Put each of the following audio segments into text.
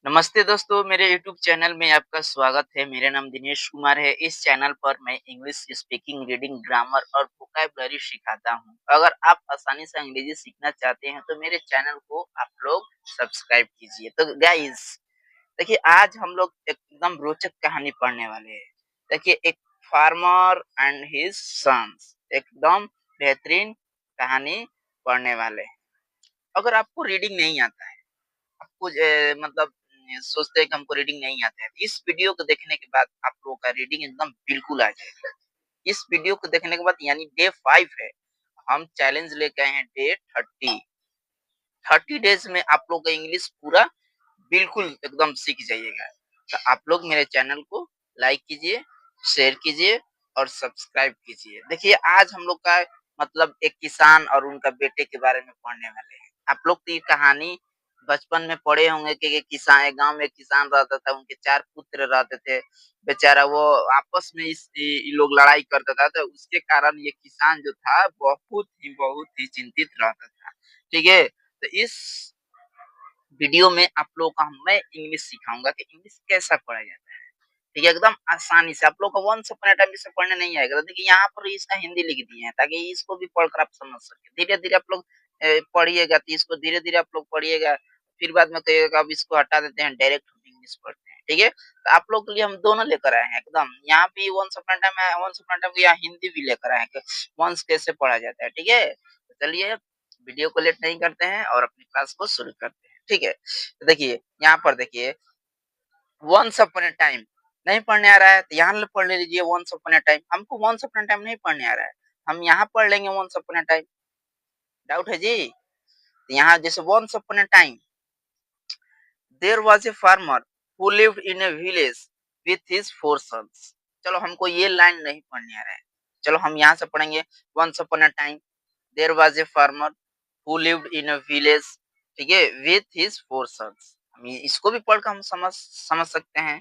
नमस्ते दोस्तों, मेरे यूट्यूब चैनल में आपका स्वागत है। मेरा नाम दिनेश कुमार है। इस चैनल पर मैं इंग्लिश स्पीकिंग, रीडिंग, ग्रामर और वोकैबुलरी सिखाता हूँ। अगर आप आसानी से अंग्रेजी सीखना चाहते हैं तो मेरे चैनल को आप लोग सब्सक्राइब कीजिए। तो गाइस, देखिए आज हम लोग एकदम रोचक कहानी पढ़ने वाले हैं। देखिए एक फार्मर एंड हिज सन्स, एकदम बेहतरीन कहानी पढ़ने वाले हैं। अगर आपको रीडिंग नहीं आता है, आपको मतलब सोचते हैं कि हमको रीडिंग नहीं आता है। इस वीडियो को देखने के बाद आप लोगों का रीडिंग एकदम बिल्कुल आ जाएगा। इस वीडियो को देखने के बाद यानी डे 5 है, हम चैलेंज लेके आए हैं डे 30। 30 डेज में आप लोग का इंग्लिश पूरा बिल्कुल एकदम सीख जाइएगा। तो आप लोग मेरे चैनल को लाइक कीजिए, शेयर कीजिए और सब्सक्राइब कीजिए। देखिए आज हम लोग का मतलब एक किसान और उनका बेटे के बारे में पढ़ने वाले हैं। आप लोग तो ये कहानी बचपन में पढ़े होंगे कि एक किसान, एक गांव में एक किसान रहता था, उनके 4 पुत्र रहते थे। बेचारा वो आपस में ये लोग लड़ाई करता था, तो उसके कारण ये किसान जो था बहुत ही चिंतित रहता था। ठीक है? तो इस वीडियो में आप लोगों को मैं इंग्लिश सिखाऊंगा कि इंग्लिश कैसा पढ़ा जाता है। ठीक है, एकदम आसानी से। आप लोग को वंस अपॉन अ टाइम इसे पढ़ने नहीं आएगा, तो देखिए यहाँ पर इसका हिंदी लिख दिए हैं ताकि इसको भी पढ़कर आप समझ सके। धीरे धीरे आप लोग पढ़िएगा, तो इसको धीरे धीरे आप लोग पढ़िएगा। फिर बाद में कहिएगा अब इसको हटा देते हैं, डायरेक्ट हम इंग्लिश पढ़ते हैं। ठीक है, तो आप लोग के लिए हम दोनों लेकर आए हैं एकदम। यहाँ भी वंस अपॉन अ टाइम है, वंस अपॉन अ टाइम यहाँ हिंदी भी लेकर आए हैं कि वंस कैसे पढ़ा जाता है। ठीक है, तो चलिए वीडियो को लेट नहीं करते हैं और अपनी क्लास को शुरू करते हैं। ठीक है, तो देखिए यहाँ पर देखिए वंस अपॉन अ टाइम नहीं पढ़ने आ रहा है, तो यहाँ पढ़ लीजिए वंस अपॉन अ टाइम। हमको वंस अपॉन अ टाइम नहीं पढ़ने आ रहा है, हम यहाँ पढ़ लेंगे once upon a time. Doubt है जी? तो यहाँ जैसे once upon a time there was a farmer who lived in a village with his 4 sons. चलो हमको ये लाइन नहीं पढ़ने आ रहा है, चलो हम यहाँ से पढ़ेंगे once upon a time there was a farmer who lived in a village. ठीक है, विथ हिज 4 सन्स। हम इसको भी पढ़कर हम समझ समझ सकते हैं।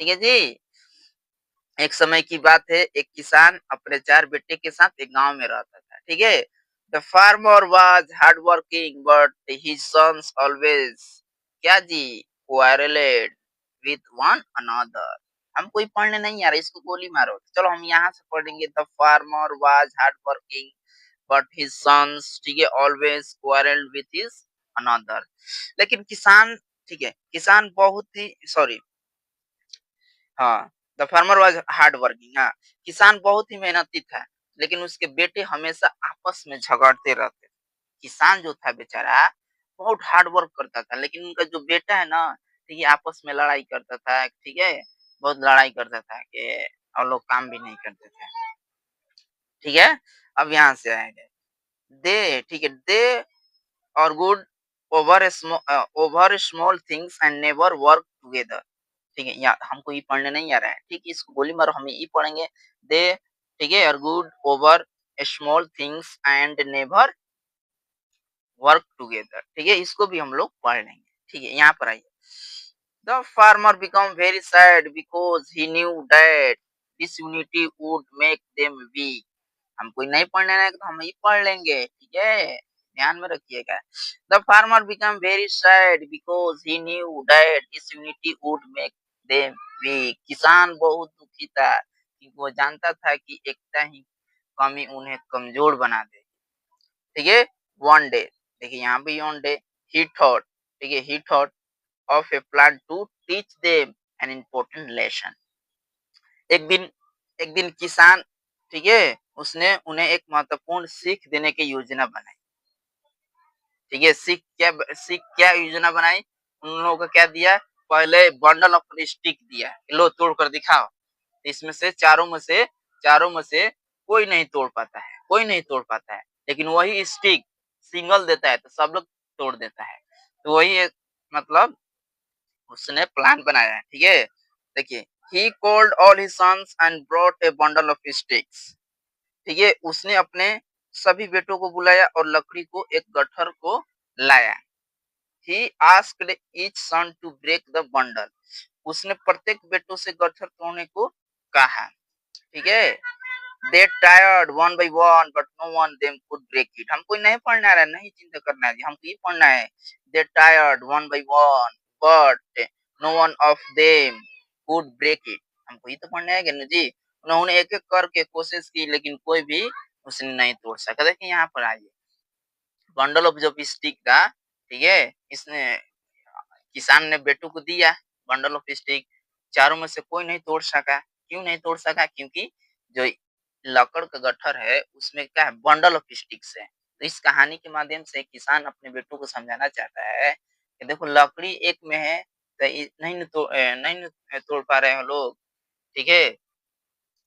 ठीक है जी। एक समय की बात है, एक किसान अपने 4 बेटे के साथ एक गांव में रहता था। ठीक है, the farmer was hard working but his sons always क्या जी क्वारलेड विथ वन अनदर। हमको ये पढ़ने नहीं आ रहा, इसको गोली मारो। चलो हम यहाँ से पढ़ेंगे the farmer was hard working but his sons, ठीक है, always quarrelled with his another. लेकिन किसान, ठीक है, किसान बहुत ही सॉरी, हाँ, the farmer was hard working. हाँ, किसान बहुत ही मेहनती था, लेकिन उसके बेटे हमेशा आपस में झगड़ते रहते थे। किसान जो था बेचारा बहुत हार्ड वर्क करता था, लेकिन उनका जो बेटा है ना, ठीक है, आपस में लड़ाई करता था। ठीक है, बहुत लड़ाई करता था कि और लोग काम भी नहीं करते थे। ठीक है, अब यहाँ से आएंगे दे, ठीक है, दे और good over small things and never work together. ठीक है, या हमको ये पढ़ने नहीं आ रहा है, ठीक है, इसको गोली मारो, हम ये पढ़ेंगे दे, ठीक है, और good over small things and never work together. ठीक है, इसको भी हम लोग पढ़ लेंगे। ठीक है, यहाँ पर आइए। The farmer become very sad because he knew that disunity would make them weak. हमको ये नहीं पढ़ने आएगा तो हम ये पढ़ लेंगे। ठीक है, ध्यान में रखिएगा। The farmer become very sad because he knew that disunity would make them weak. किसान बहुत दुखी था कि वो जानता था कि एकता ही कमी उन्हें कमजोर बना दे। ठीक है, वन डे, देखिए यहाँ पे वन डे, ही थॉट, ठीक है, he thought of a plan to teach them an important lesson. एक दिन, एक दिन किसान, ठीक है, उसने उन्हें एक महत्वपूर्ण सीख देने की योजना बनाई। ठीक है, सीख क्या योजना बनाई, उन लोगों को क्या दिया, पहले बंडल ऑफ स्टिक दिया, लो तोड़ कर दिखाओ। इसमें से चारों में से कोई नहीं तोड़ पाता है, कोई नहीं तोड़ पाता है, लेकिन वही स्टिक सिंगल देता है तो सब लोग तोड़ देता है। तो वही एक मतलब उसने प्लान बनाया है। ठीक है, देखिए, he called all his sons and brought a bundle of sticks. ठीक है, उसने अपने सभी बेटों को बुलाया और लकड़ी को एक गट्ठर को लाया। He asked each son to break the bundle. उसने प्रत्येक बेटों से गट्ठर तोड़ने को कहा। ठीक है, they tried one by one but no one them could break it. हमको नहीं पढ़ना है, नहीं चिंता करना है, हमको ये पढ़ना है। They tried one by one but no one of them could break it. हमको ये तो पढ़ने आएगा ना जी। उन्होंने एक-एक करके कोशिश की लेकिन कोई भी उसने नहीं तोड़ सका। देखिए यहाँ पर आइए, बंडल ऑफ जो स्टिक था, ठीक है? इसने किसान ने बेटू को दिया बंडल ऑफ स्टिक, चारों में से कोई नहीं तोड़ सका। क्यों नहीं तोड़ सका? क्योंकि जो लकड़ का गट्ठर है उसमें क्या है, बंडल ऑफ स्टिक्स है। तो इस कहानी के माध्यम से किसान अपने बेटों को समझाना चाहता है कि देखो लकड़ी एक में है तो नहीं न तोड़ पा रहे हो लोग, ठीक है?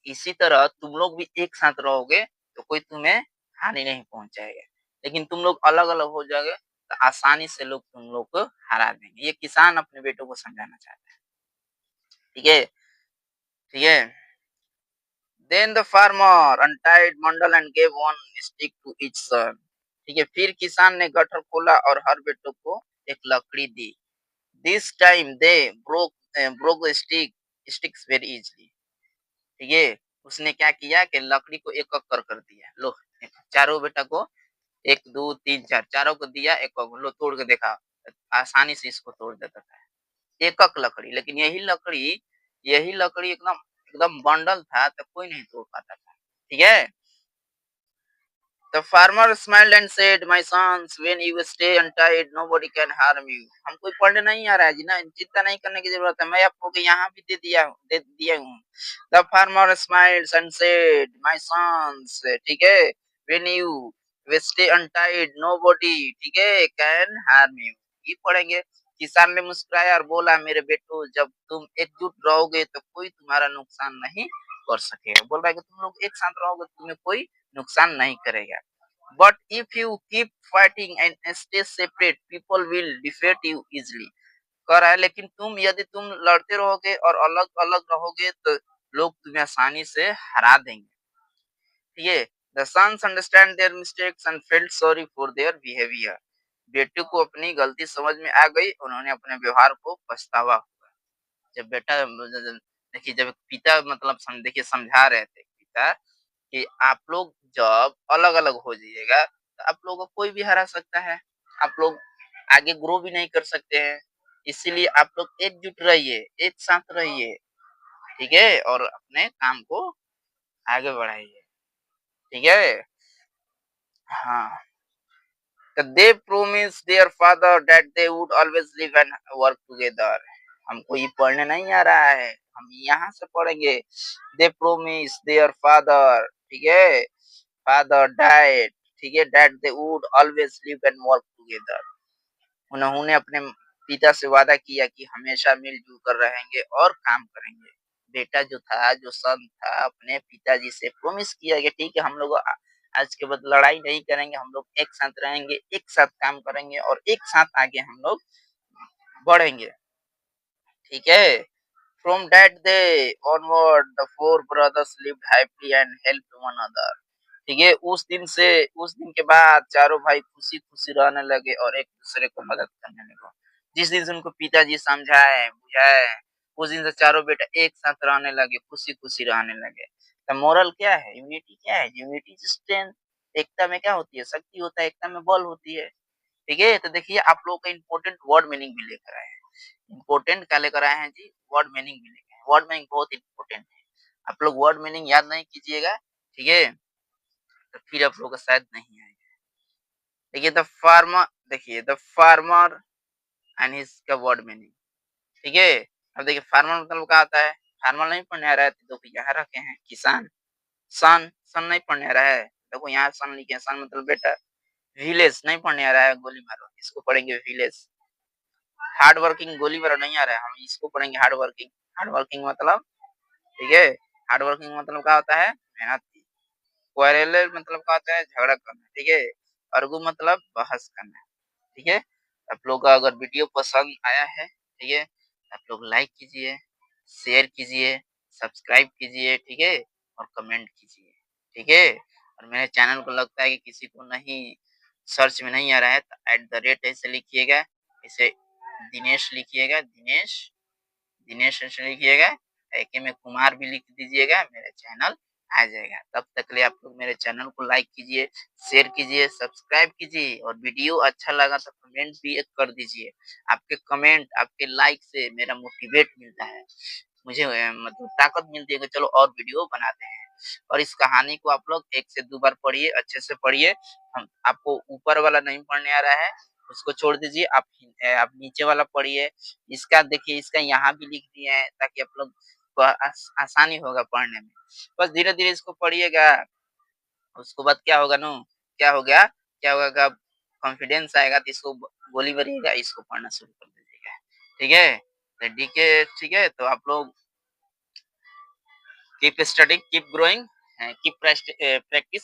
इसी तरह तुम लोग भी एक साथ रहोगे तो कोई तुम्हें हानि नहीं पहुंचाएगा। लेकिन तुम लोग अलग-अलग हो जाओगे तो आसानी से लोग तुम लोग को हरा देंगे। ये किसान अपने बेटों को समझाना चाहता है। ठीक है? ठीक है? Then the farmer untied bundle and gave one stick to each son. ठीक है? फिर किसान ने गट्ठर खोला और हर बेटों को एक लकड़ी दी। This time they broke the sticks very easily. ठीक है? उसने क्या किया कि लकड़ी को एक-एक कर दिया। लो, चारों बेटा को 1, 2, 3, 4 चारों को दिया एक-एक लो तोड़ के देखा। आसानी से इसको तोड़ देता था। एक-एक लकड़ी, लेकिन यही लकड़ी एकदम एकदम बंडल था तो कोई नहीं तोड़ पाता था। ठीक है? The farmer smiled and said, "My sons, when you stay untied, nobody can harm you." हमको पढ़ने नहीं आ रहा है जी ना, चिंता नहीं करने की जरूरत है। मैं आपको यहाँ भी दे दिया हूँ। The farmer smiled and said, "My sons, ठीक है, when you stay untied, nobody, ठीक है, can harm you." ये पढ़ेंगे। किसान ने मुस्कुराया और बोला, मेरे बेटो, जब तुम एकजुट रहोगे तो कोई तुम्हारा नुकसान नहीं कर सकेगा। बोल रहा है कि तुम लोग एक साथ रहोगे तो तुम्हें कोई नुकसान नहीं करेगा। But if you keep fighting and stay separate, people will defeat you easily. कह रहा है लेकिन यदि तुम लड़ते रहोगे और अलग-अलग रहोगे तो लोग तुम्हें आसानी से हरा देंगे। ठीक है? The sons understand their mistakes and felt sorry for their behavior. बेटे को अपनी गलती समझ में आ गई, उन्होंने अपने व्यवहार को पछतावा हुआ। जब बेटा देखिए जब पिता मतलब देखिए समझा रहे थे पिता कि आप लोग जब अलग-अलग हो जाइएगा, तो आप लोगों को कोई भी हरा सकता है। आप लोग आगे ग्रो भी नहीं कर सकते हैं। इसीलिए आप लोग एकजुट रहिए, एक साथ रहिए, ठीक है? और अपने काम को आगे बढ़ाइए, ठीक है? हाँ, तो they promised their father that they would always live and work together. हमको ये पढ़ने नहीं आ रहा है, हम यहाँ से पढ़ेंगे। They promised their father, ठीक है? Father died, ठीक है? That they would always live and work together. उन्होंने अपने पिता से वादा किया कि हमेशा मिल-जुल कर रहेंगे और काम करेंगे। बेटा जो था, जो सन था, अपने पिताजी से प्रॉमिस किया कि ठीक है हम लोग आज के बाद लड़ाई नहीं करेंगे, हम लोग एक साथ रहेंगे, एक साथ काम करेंगे और एक साथ आगे हम लोग बढ़ेंगे। ठीक है? From that day onward, the four brothers lived happily and helped one another. ठीक है? उस दिन के बाद चारों भाई खुशी-खुशी रहने लगे और एक-दूसरे को मदद करने लगे। जिस दिन से उनको पिताजी समझाए, बुझाए, उस दिन से चारों बेटा एक साथ रहने लगे, खुशी-खुशी रहने लगे। तो मोरल क्या है? यूनिटी क्या है? Unity is strength. एकता में क्या होती है? शक्ति होता है, एकता में बल होती है। ठीक है? तो देखिए आप लोगों का इम्पोर्टेंट वर्ड मीनिंग भी लेकर आए हैं। इम्पोर्टेंट क्या लेकर आए हैं जी? वर्ड मीनिंग भी लेके आए हैं। वर्ड मीनिंग बहुत इम्पोर्टेंट है। आप लोग वर्ड मीनिंग याद नहीं कीजिएगा, ठीक है? तो फिर आप लोगों को शायद नहीं आएगा। देखिए द फार्मर एंड हिज का वर्ड मीनिंग, ठीक है? अब देखिए फार्मर मतलब क्या होता है? फार्मर नहीं पढ़ने आ रहा है तो देखो यहाँ रखे हैं किसान। सन नहीं पढ़ने आ रहा है, देखो यहाँ सन लिखे हैं, सन मतलब बेटा। विलेज नहीं पढ़ने आ रहा है, गोली मारो, इसको पढ़ेंगे विलेज। हार्ड वर्किंग गोली मारो नहीं आ रहा है, हम इसको पढ़ेंगे हार्ड वर्किंग। हार्ड वर्किंग मतलब, ठीक है? हार्ड वर्किंग मतलब क्या होता है? मेहनती। क्वारेलर मतलब क्या होता है? झगड़ा करना, ठीक है? अर्गु मतलब बहस करना, ठीक है? आप लोग का अगर वीडियो पसंद आया है, ठीक है? आप लोग लाइक कीजिए, शेयर कीजिए, सब्सक्राइब कीजिए, ठीक है? और कमेंट कीजिए, ठीक है? और मेरे चैनल को लगता है कि किसी को नहीं सर्च में नहीं आ रहा है तो @ ऐसे लिखिएगा, इसे दिनेश लिखिएगा, दिनेश दिनेश ऐसे लिखिएगा, ऐके में कुमार भी लिख दीजिएगा, मेरा चैनल आ जाएगा। तब तक के लिए आप लोग मेरे चैनल को लाइक कीजिए, शेयर कीजिए, सब्सक्राइब कीजिए और वीडियो अच्छा लगा तो कमेंट भी एक कर दीजिए। आपके कमेंट, आपके लाइक से मेरा मोटिवेट मिलता है। मुझे मतलब ताकत मिलती है कि चलो और वीडियो बनाते हैं। और इस कहानी को आप लोग 1 से 2 बार पढ़िए, अच्छे से पढ़िए। हम आपको ऊपर वाला नहीं पढ़ने आ रहा है, उसको छोड़ दीजिए। आप नीचे वाला पढ़िए। इसका देखिए, इसका यहाँ भी लिख दिए हैं ताकि आप लोग को आसानी होगा पढ़ने में। बस धीरे-धीरे इसको पढ़िएगा, उसके बाद क्या होगा ना, क्या होगा कि कॉन्फिडेंस आएगा तो इसको गोली मारिएगा, इसको पढ़ना शुरू कर दीजिएगा। ठीक है? तो ठीक है, तो आप लोग keep studying, keep growing, keep practice